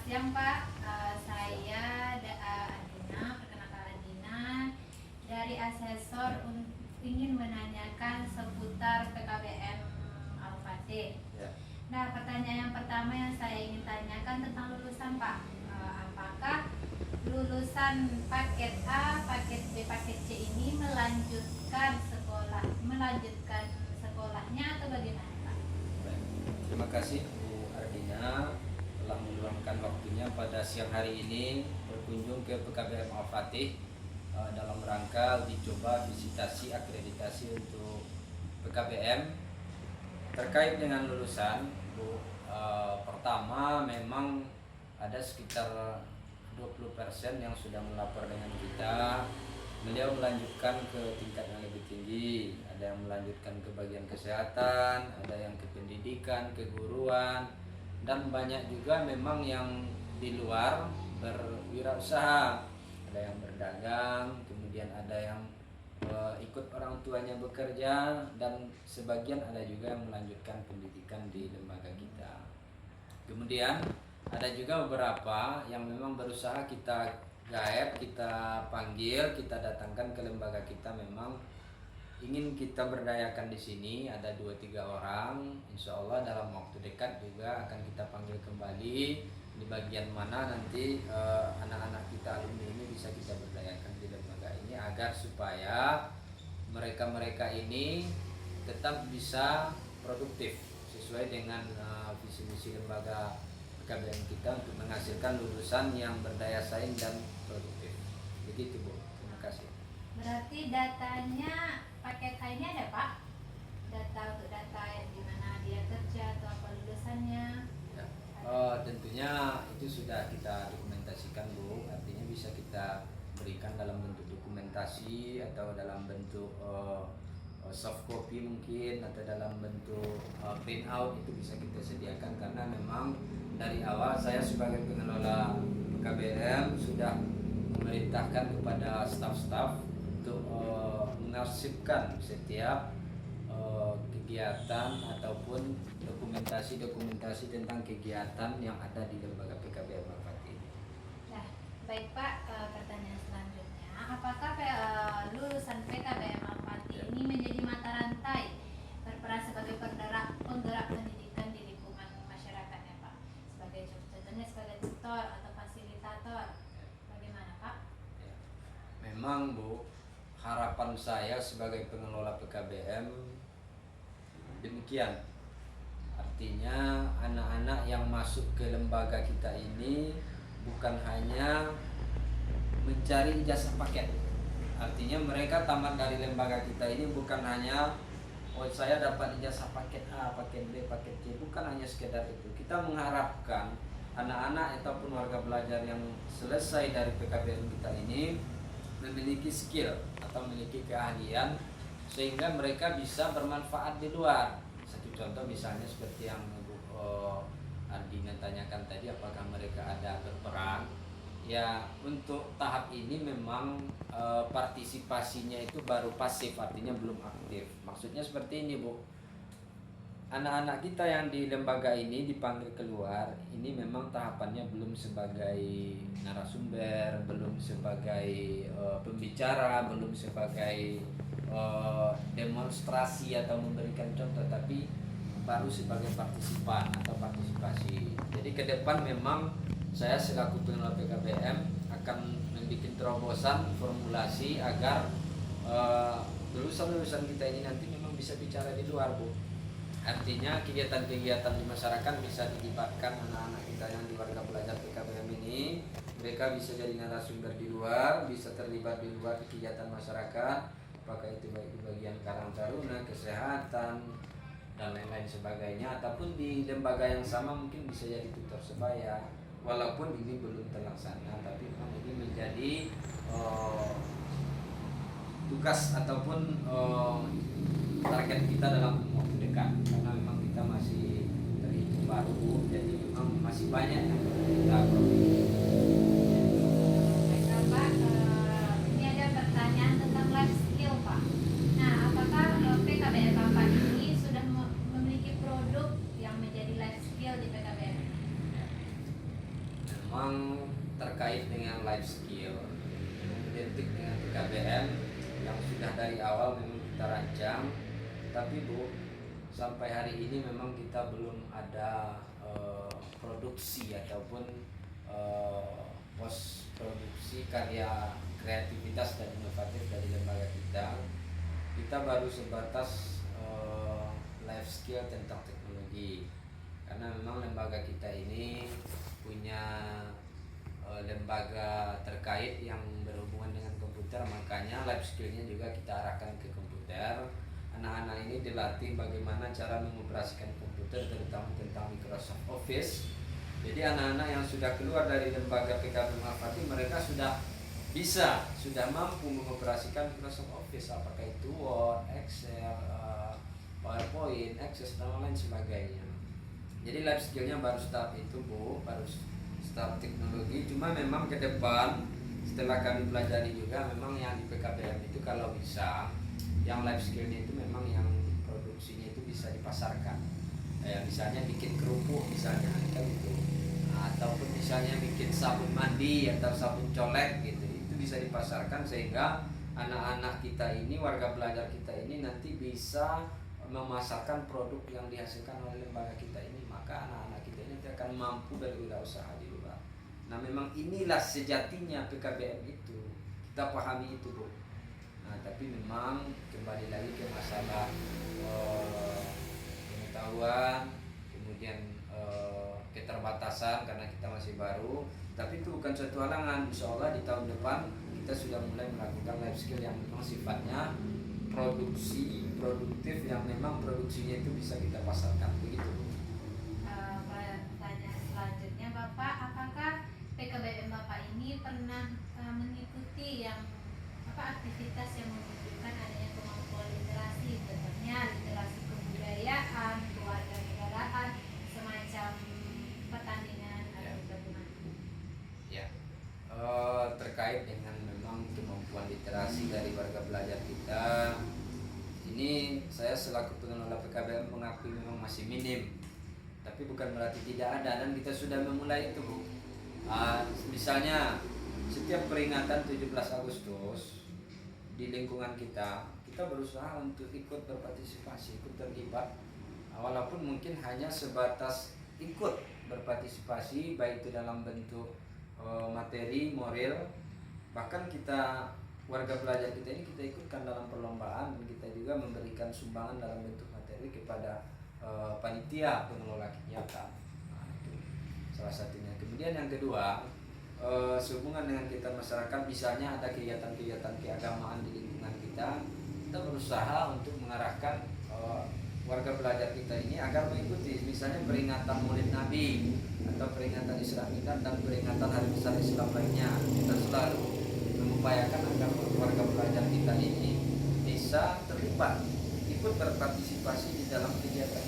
siang Pak. Saya Adina, perkenalkan Adina dari asesor ingin menanyakan seputar PKBM Al-Fatih. Ya. Nah, pertanyaan yang pertama yang saya ingin tanyakan tentang lulusan Pak. Apakah lulusan paket A, paket B, paket C ini melanjutkan sekolahnya atau bagaimana Pak? Baik. Terima kasih Bu Ardina telah meluangkan waktunya pada siang hari ini berkunjung ke PKBM Al-Fatih dalam rangka dicoba visitasi akreditasi untuk PKBM terkait dengan lulusan Bu. Pertama memang ada sekitar 20% yang sudah melapor dengan kita. Beliau melanjutkan ke tingkat yang lebih tinggi, ada yang melanjutkan ke bagian kesehatan, ada yang ke pendidikan, keguruan, dan banyak juga memang yang di luar berwirausaha, ada yang berdagang, kemudian ada yang ikut orang tuanya bekerja, dan sebagian ada juga yang melanjutkan pendidikan di lembaga kita. Kemudian ada juga beberapa yang memang berusaha kita gaet, kita panggil, kita datangkan ke lembaga kita, memang ingin kita berdayakan di sini. Ada 2-3 orang, insya Allah dalam waktu dekat juga akan kita panggil kembali di bagian mana nanti anak-anak kita alumni ini bisa kita berdayakan di lembaga ini agar supaya mereka-mereka ini tetap bisa produktif sesuai dengan visi misi lembaga PKBM kita untuk menghasilkan lulusan yang berdaya saing dan produktif. Begitu Bu, terima kasih. Berarti datanya paket A ini ada Pak? Data di mana dia kerja atau apa lulusannya? Ya. Tentunya itu sudah kita dokumentasikan Bu, artinya bisa kita berikan dalam bentuk dokumentasi atau dalam bentuk soft copy mungkin, atau dalam bentuk print out, itu bisa kita sediakan karena memang dari awal saya sebagai pengelola PKBM sudah memerintahkan kepada staf-staf untuk mengarsipkan setiap kegiatan ataupun dokumentasi tentang kegiatan yang ada di lembaga PKBM Al-Fatih. Nah, baik Pak, pertanyaan selanjutnya, apakah lulusan PKBM Al-Fatih ini menjadi mata rantai berperan sebagai penggerak pendidikan di lingkungan masyarakatnya Pak? Contohnya sebagai tutor atau fasilitator, bagaimana Pak? Ya. Memang Bu, harapan saya sebagai pengelola PKBM demikian. Artinya anak-anak yang masuk ke lembaga kita ini bukan hanya mencari ijazah paket. Artinya mereka tamat dari lembaga kita ini bukan hanya saya dapat ijazah paket A, paket B, paket C, bukan hanya sekedar itu. Kita mengharapkan anak-anak ataupun warga belajar yang selesai dari PKBM kita ini memiliki skill atau memiliki keahlian sehingga mereka bisa bermanfaat di luar. Satu contoh misalnya seperti yang Bu Ardina tanyakan tadi, apakah mereka ada berperan? Ya, untuk tahap ini memang partisipasinya itu baru pasif, artinya belum aktif. Maksudnya seperti ini Bu, anak-anak kita yang di lembaga ini dipanggil keluar, ini memang tahapannya belum sebagai narasumber, belum sebagai pembicara, belum sebagai demonstrasi atau memberikan contoh, tapi baru sebagai partisipan atau partisipasi. Jadi ke depan memang saya selaku pengelola PKBM akan membuat terobosan formulasi agar lulusan-lulusan kita ini nanti memang bisa bicara di luar Bu. Artinya kegiatan-kegiatan di masyarakat bisa dilibatkan anak-anak kita yang di warga belajar PKBM ini. Mereka bisa jadi narasumber di luar, bisa terlibat di luar di kegiatan masyarakat, apakah itu baik di bagian Karang Taruna, kesehatan, dan lain-lain sebagainya, ataupun di lembaga yang sama mungkin bisa jadi tutor sebaya. Walaupun ini belum terlaksana, tapi memang ini menjadi tugas ataupun target kita dalam waktu dekat, karena memang kita masih terhitung baru, jadi memang masih banyak yang kita Baiklah Pak, ini ada pertanyaan tentang life skill Pak. Nah, apakah PKBM Al-Fatih ini sudah memiliki produk yang menjadi life skill di PKBM? memang terkait dengan life skill yang identik dengan PKBM yang sudah dari awal memang kita rancang, tapi Bu, sampai hari ini memang kita belum ada produksi ataupun pos produksi karya kreativitas dan inovatif dari lembaga kita. Kita baru sebatas life skill tentang teknologi, karena memang lembaga kita ini punya lembaga terkait yang berhubungan dengan komputer, makanya life skillnya juga kita arahkan ke komputer. Anak-anak ini dilatih bagaimana cara mengoperasikan komputer, terutama tentang Microsoft Office. Jadi anak-anak yang sudah keluar dari lembaga PKBM Al-Fatih, mereka sudah mampu mengoperasikan Microsoft Office, apakah itu Word, Excel, PowerPoint, Access dan lain sebagainya. Jadi life skillnya baru start itu Bu, baru start teknologi. Cuma memang ke depan setelah kami pelajari juga, memang yang di PKBM itu kalau bisa yang life skillnya itu memang yang produksinya itu bisa dipasarkan. Misalnya bikin kerupuk misalnya kan gitu, ataupun misalnya bikin sabun mandi atau sabun colek gitu, itu bisa dipasarkan sehingga anak-anak kita ini, warga belajar kita ini nanti bisa memasarkan produk yang dihasilkan oleh lembaga kita ini, maka anak-anak kita ini akan mampu berwirausaha di luar. Nah memang inilah sejatinya PKBM itu, kita pahami itu Bu. Nah tapi memang kembali lagi ke masalah pengetahuan, kemudian keterbatasan karena kita masih baru, tapi itu bukan suatu halangan. Insya Allah di tahun depan kita sudah mulai melakukan life skill yang memang sifatnya produktif, yang memang produksinya itu bisa kita pasarkan begitu. Pertanyaan selanjutnya Bapak, apakah PKBM Bapak ini pernah mengikuti yang aktivitas yang menunjukkan adanya kemampuan literasi, contohnya literasi kebudayaan, kewarganegaraan, semacam pertandingan atau bagaimana? Ya, terkait dengan memang kemampuan literasi dari warga belajar kita, ini saya selaku pengelola PKBM mengakui memang masih minim, tapi bukan berarti tidak ada, dan kita sudah memulai itu Bu. Misalnya setiap peringatan 17 Agustus di lingkungan kita berusaha untuk ikut berpartisipasi, ikut terlibat, walaupun mungkin hanya sebatas ikut berpartisipasi, baik itu dalam bentuk materi, moral, bahkan kita warga belajar kita ini kita ikutkan dalam perlombaan, dan kita juga memberikan sumbangan dalam bentuk materi kepada panitia pengelola kegiatan. Nah, itu salah satunya. Kemudian yang kedua, sehubungan dengan kita masyarakat, misalnya ada kegiatan-kegiatan keagamaan di lingkungan kita berusaha untuk mengarahkan warga belajar kita ini agar mengikuti, misalnya peringatan Maulid Nabi atau peringatan Isra Mi'raj dan peringatan hari besar Islam lainnya. Kita selalu mengupayakan agar warga belajar kita ini bisa terlibat, ikut berpartisipasi di dalam kegiatan.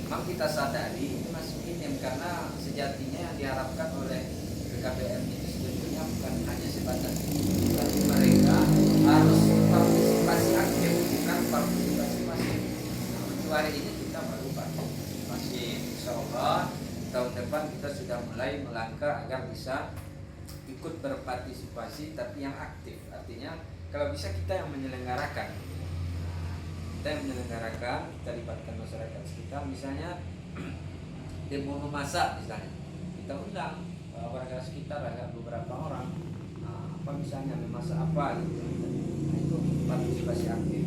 Memang kita sadari itu masih minim, karena sejatinya yang diharapkan oleh PKBM itu sebetulnya bukan hanya sebatas itu, tapi mereka harus partisipasi aktif, bukan partisipasi pasif. Nah, untuk hari ini kita baru partisipasi. Insya Allah tahun depan kita sudah mulai melangkah agar bisa ikut berpartisipasi, tapi yang aktif. Artinya kalau bisa kita yang menyelenggarakan. Kita libatkan masyarakat sekitar, misalnya demo memasak misalnya, kita undang warga sekitar, ada beberapa orang, apa misalnya memasak apa gitu. Nah, itu partisipasi aktif.